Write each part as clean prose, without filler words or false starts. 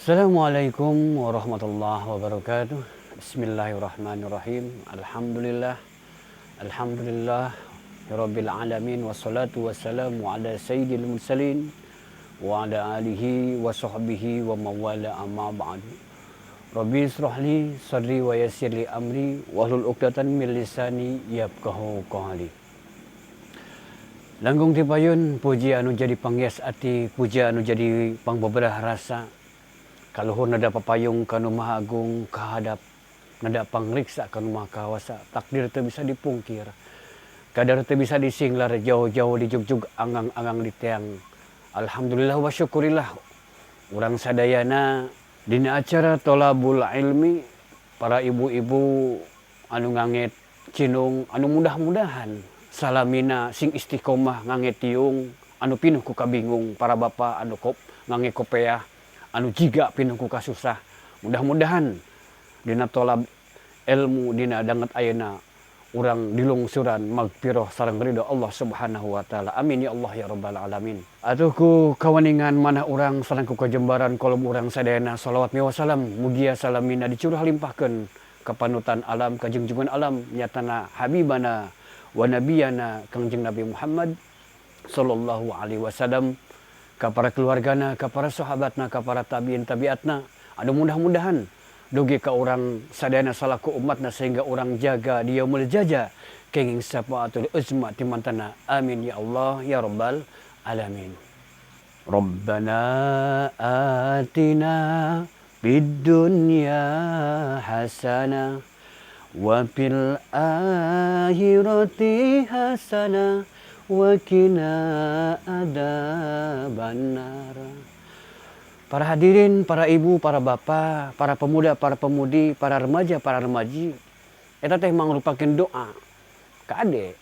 Assalamualaikum warahmatullahi wabarakatuh. Bismillahirrahmanirrahim. Alhamdulillah. Alhamdulillah. Rabbil alamin. Wassalatu wassalamu ala sayyidil mursalin. Wa ala alihi wa sahbihi wa mawala amma ba'du. Rabbi israhli sadri wa yassirli amri. Wahlul uqdatan min lisani yafqahu qawli. Langgung tipayun puji anu jadi panghias ati, puji anu jadi pangbeberah rasa. Kaluhur nada papayung kanu maha agung kahadap, nada pangriksa kanu maha kawasa, takdir teu bisa dipungkir, kadar teu bisa disinglar, jauh-jauh dijugjug angang-angang di teang. Alhamdulillah wa syukurillah, urang sadayana dina acara tolabul ilmi, para ibu-ibu anu nganget cinung, anu mudah-mudahan salamina sing istiqomah nganget tiung, anu pinuh ku kabingung, para bapa anu nganget kopeah, anu jiga pinuh ku kasusah. Mudah-mudahan dina tolab ilmu dina danget ayeuna urang dilungsuran magfirah sareng ridho Allah Subhanahu wa taala. Amin ya Allah ya rabbal alamin. Atuh ku kawaningan manah urang sareng ku kajembaran kolom urang sadayana shalawat mi wasalam mugia salamina dicurah limpahkeun ka panutan alam ka junjungan alam nyatana habibana wa nabiyana Kangjeng Nabi Muhammad sallallahu alaihi wasallam, ka para keluargana, ka para sahabatna, ka para tabiin tabiatna, anu mudah-mudahan dugi ka urang sadayana salaku umatna sehingga urang jaga dia yaumul jaja kenging syafaatul uzma timantana. Amin ya Allah ya rabbal alamin. Rabbana atina fid dunya hasanah wa fil akhirati hasanah wa qina adzabannar. Para hadirin, para ibu, para bapak, para pemuda, para pemudi, para remaja, para remaji, eta teh mangrupakeun doa ka ade.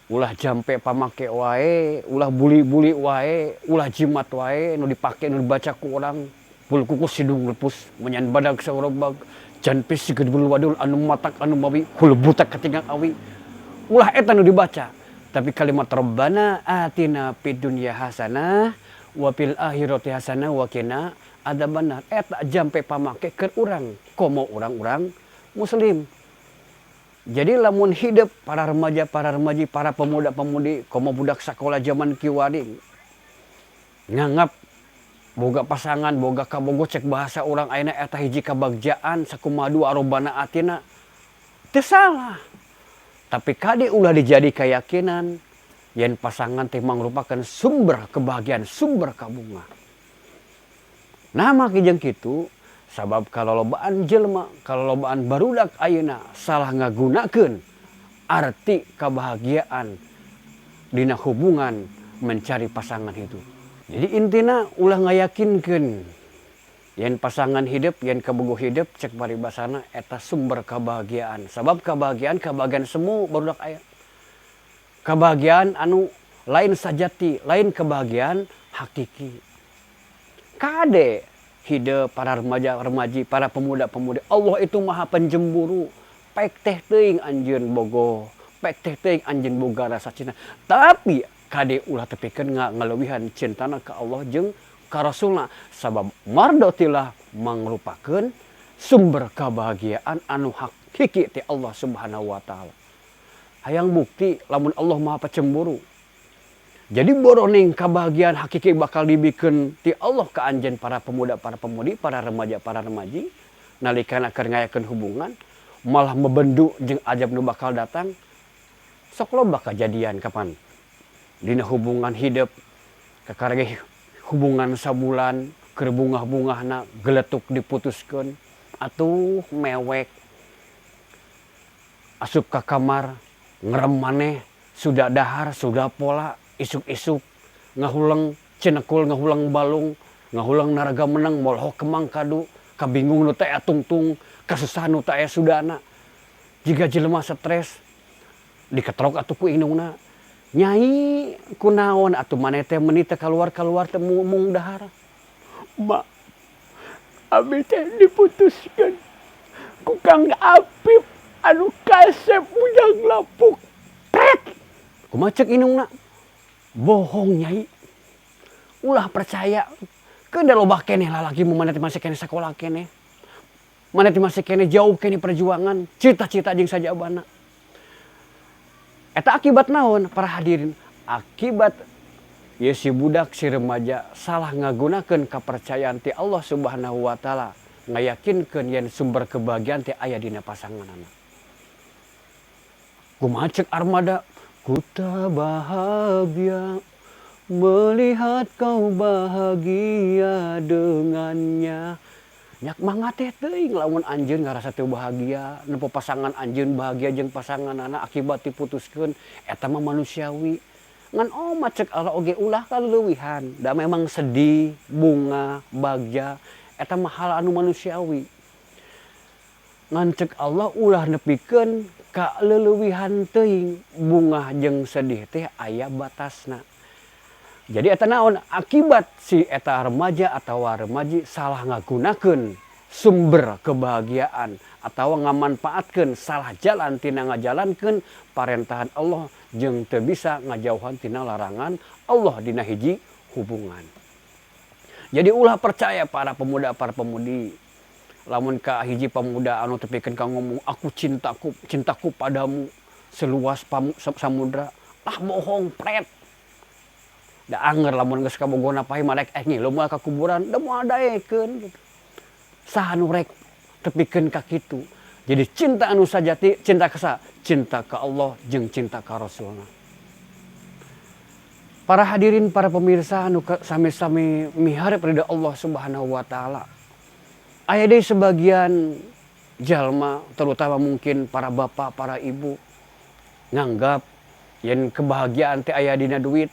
Ulah jampe pamake wae, ulah buli-buli wae, ulah jimat wae nu dipake nu dibaca ku urang, bul kukus sidung lepus menyan badag saurobag, jan pis sigeud bulu wadul anu matak anu mawi, hulu butak katingang awi. Ulah eta nu dibaca. Tapi kalimat Rabbana atina fid dunya hasanah wa fil akhirati hasanah wa qina adzabannar eta jampe pamake keur urang komo urang-urang muslim. Jadi lamun hidup para remaja, para remaji, para pemuda-pemudi, komo budak sakola zaman kiwari nganggap boga pasangan, boga kabogo cek bahasa urang ayeuna eta hiji kabagjaan sakumadu arobana atina teu salah. Tapi kade ulah dijadi keyakinan yen pasangan teh mangrupakeun sumber kebahagiaan, sumber kabunga. Nah maki jeung kitu sabab kalolobaan jelema, kalolobaan barudak ayeuna salah ngagunakeun arti kebahagiaan dina hubungan mencari pasangan itu. Jadi intina ulah ngayakinkeun yen pasangan hidup, yen kabogo hidup cek paribasana eta sumber kebahagiaan. Sabab kebahagiaan semu barudak aya. Kebahagiaan anu lain sajati, lain kebahagiaan hakiki. Kade hidup para remaja, remaji, para pemuda-pemudi. Allah itu maha penjemburu. Pek teh teuing anjeun bogo, pek teh teuing anjeun boga rasa cinta. Tapi kade ulah tepikeun ngaleuwihan cintana ka Allah jeung ka Rasulna, sabab mardotilah mangrupakeun sumber kebahagiaan anu hakiki ti Allah Subhanahu wa taala. Hayang bukti lamun Allah Maha Pacemburu. Jadi boroning kebahagiaan hakiki bakal dibikeun ti Allah ka anjeun para pemuda, para pemudi, para remaja, para remaji nalikana keur ngayakeun hubungan malah mebendu jeung ajab nu bakal datang. Sok loba kajadian kapan dina hubungan hidup kakarege hubungan sabulan keur bungah-bungahna geletuk diputuskeun atuh mewek asup ka kamar ngerem maneh sudah dahar sudah pola isuk-isuk ngahuleng cenekul ngahuleng balung ngahuleng naraga meneng molho kemang kadu kabingung nu teh tungtung kasusahan nu teh sudana jiga jelema stres diketrok atuh ku indungna. Nyai kunaon atuh maneh teh meuni teh kaluar-kaluar teh mung dahar. Mak, abi teh diputuskeun ku Kang Apip anu kasep bujang lapuk. Pret. Kumaha ceuk indungna? Bohong Nyai. Ulah percaya Keun da loba keneh lalaki mun maneh masih keneh sakola keneh. Maneh masih keneh jauh keneh perjuangan, cita-cita jeung sajabana. Eta akibat naon? Para hadirin, akibat ya si budak si remaja salah ngagunakeun kapercayaan ti Allah Subhanahu wa taala, ngayakinkeun yen sumber kebahagiaan teh aya dina pasanganna. Kumaha ceuk Armada? Ku tak bahagia melihat kau bahagia dengannya. Nyak mangga teh teuing lamun anjeun ngarasa teu bahagia, nempo pasangan anjeun bahagia jeung pasanganna akibat diputuskeun, eta mah manusiawi. Ngan ceuk Allah oge ulah kaleuwihan, da memang sedih, bunga, bagja, eta mah hal anu manusiawi. Ngan ceuk Allah ulah nepikeun ka leulewihan teuing, bunga jeung sedih teh aya batasna. Jadi eta naon? Akibat si eta remaja atau remaji salah ngagunakeun sumber kebahagiaan atau ngamanfaatkeun salah jalan tina ngajalankeun parentahan Allah jeung teu bisa ngajauhan tina larangan Allah dina hiji hubungan. Jadi ulah percaya para pemuda para pemudi. Lamun ka hiji pemuda anu tepikeun ka ngomong aku cintaku padamu seluas samudra, ah bohong pret. Da anger lamun geus kabogona pahe malek ngilu moal ka kuburan da moal daekeun gitu. Saha nu rek tepikeun ka kitu. Jadi cinta anu sajati cinta ka sa? Cinta ka Allah jeung cinta ka Rasulna. Para hadirin para pemirsa anu sami-sami miharep ridha Allah Subhanahu wa taala. Aya deui sebagian jalma terutama mungkin para bapak, para ibu nganggap yen kebahagiaan teh aya dina duit.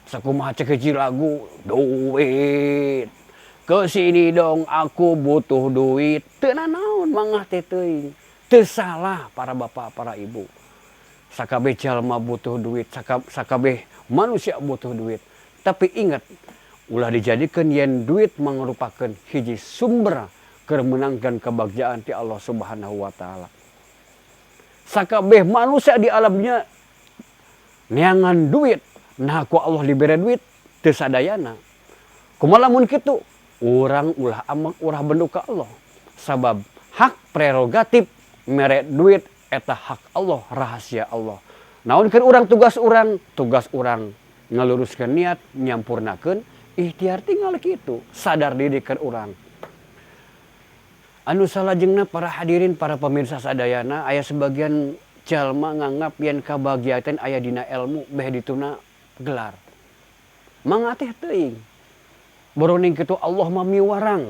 Sakumaha ceuk hiji lagu, duit. Kesini dong aku butuh duit. Teu naon mangah teh teuing. Teu salah para bapak, para ibu. Sakabeh jalma butuh duit, sakabeh manusia butuh duit. Tapi ingat, ulah dijadikeun yen duit mangrupakeun hiji sumber keur meunangkeun kebahagiaan ti Allah Subhanahu wa taala. Sakabeh manusia di alamnya neangan duit. Nah ku Allah dibere duit teu sadayana. Kumaha lamun kitu? Urang ulah amak urang bendu ka Allah. Sabab hak prerogatif mere duit eta hak Allah, rahasia Allah. Naonkeun urang tugas urang ngaluruskeun niat, nyampurnakeun ikhtiar tinggal kitu, sadar diri keur urang. Anu salajengna para hadirin para pemirsa sadayana aya sebagian jalma nganggap yen kabahagiaan aya dina ilmu beh dituna gelar. Mangga teh teuing. Boroning kitu Allah mah miwarang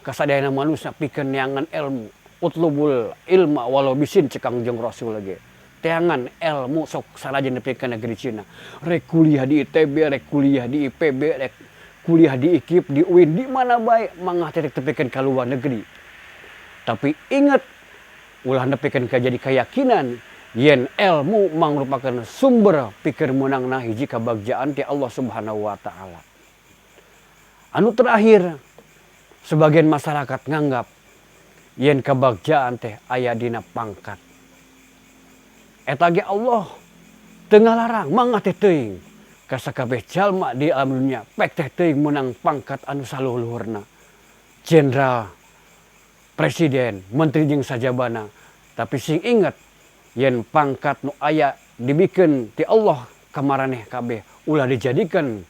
kasadayana manusia pikeun neangan ilmu. Utlubul ilma walau bisin cekang jeung Rasul ge. Teangan ilmu sok salajen nepi ka negeri Cina. Rek kuliah di ITB, rek kuliah di IPB, rek kuliah di IKIP, di UIN, di mana bae mangga teh tepikeun ka luar negeri. Tapi ingat ulah nepikeun ka jadi keyakinan yen ilmu mangrupakeun sumber pikir meunangna hiji kabagjaan ti Allah Subhanahu wa taala. Anu terakhir, sebagian masyarakat nganggap yen kabagjaan teh aya dina pangkat. Eta ge Allah teu ngalarang mangga teh teuing ka sakabeh jalma di alam dunia pek teh teuing meunang pangkat anu saluhurna. Jenderal, presiden, menteri jeung sajabana. Tapi sing ingat yen pangkat nu aya dibikeun ti Allah ka maraneh kabeh ulah dijadikeun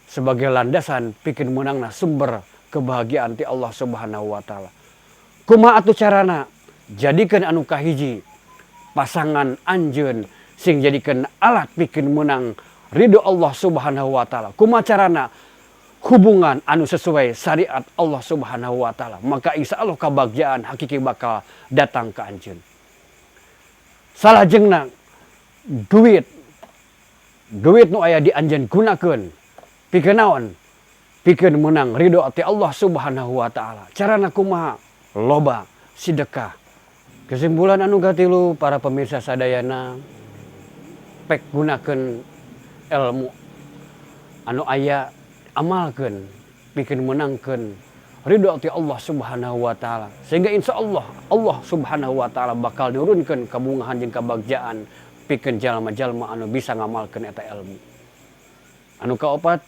sebagai landasan pikeun meunangna sumber kebahagiaan ti Allah Subhanahu wa taala. Kumaha atuh carana? Jadikeun anu kahiji pasangan anjeun sing jadikeun alat pikeun meunang ridho Allah Subhanahu wa taala. Kumaha carana? Hubungan anu sesuai syariat Allah Subhanahu wa taala. Maka insyaallah kabahagiaan hakiki bakal datang ka anjeun. Salajengna duit nu aya di anjeun gunakeun pikeun naon? Pikeun meunang ridho ti Allah Subhanahu wa taala. Carana kumaha? Loba sedekah. Kesimpulan anu katilu para pemirsa sadayana pek gunakeun ilmu anu aya amalkeun pikeun meunangkeun ridho ti Allah Subhanahu wa taala. Sehingga insyaallah Allah Subhanahu wa taala bakal nurunkeun kabungahan jeung kabagjaan pikeun jalma-jalma anu bisa ngamalkeun eta ilmu. Anu kaopat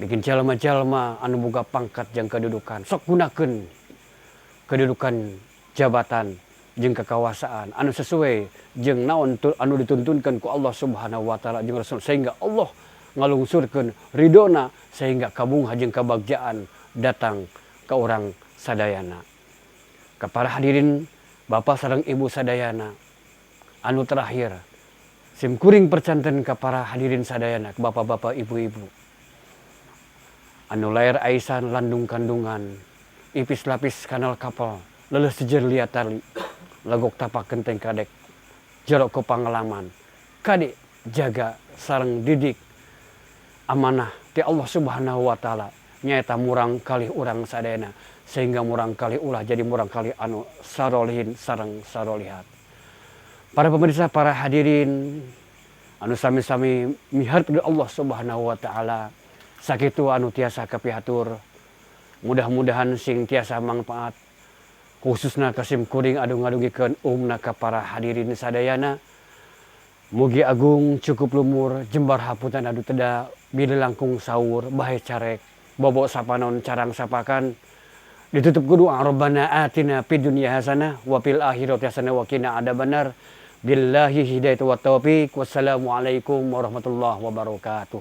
bikin jalma-jalma anu boga pangkat jeung kedudukan sok gunakeun kedudukan jabatan jeung kekuasaan anu sesuai jeung naon anu dituntunkeun ku Allah Subhanahu wa taala jeung Rasul sehingga Allah ngalungsurkeun ridona sehingga kabungha jeung kabagjaan datang ke orang sadayana. Ka para hadirin Bapak sareng Ibu sadayana anu terakhir sim kuring percanten ka para hadirin sadayana bapak-bapak ibu-ibu anu lair aisan landung kandungan ipis lapis kanal kapal leuleuh sejer liat tali lagok tapak genteng kadek jorok ke pangalaman kadek jaga sareng didik amanah ti Allah Subhanahu wa taala nyaeta murang kali urang sadayana sehingga murang kali ulah jadi murang kali anu sarolihin sareng sarolihat. Para pemirsa, para hadirin anu sami-sami miharep Allah Subhanahu wa taala sakitu anu tiasa kapihatur mudah-mudahan sing tiasa manfaat khususna kasim kuring adu ngadugikeun umna ka para hadirin sadayana. Mugi agung cukup lumur jembar haputan adu teda bila langkung sahur bahe carek bobo sapanon carang sapakan ditutup ku doa Rabbana atina fid dunya hasanah wa fil akhirati hasanah wa qina adzabannar. Billahi hidayatu wat taufiq. Wassalamualaikum warahmatullahi wabarakatuh.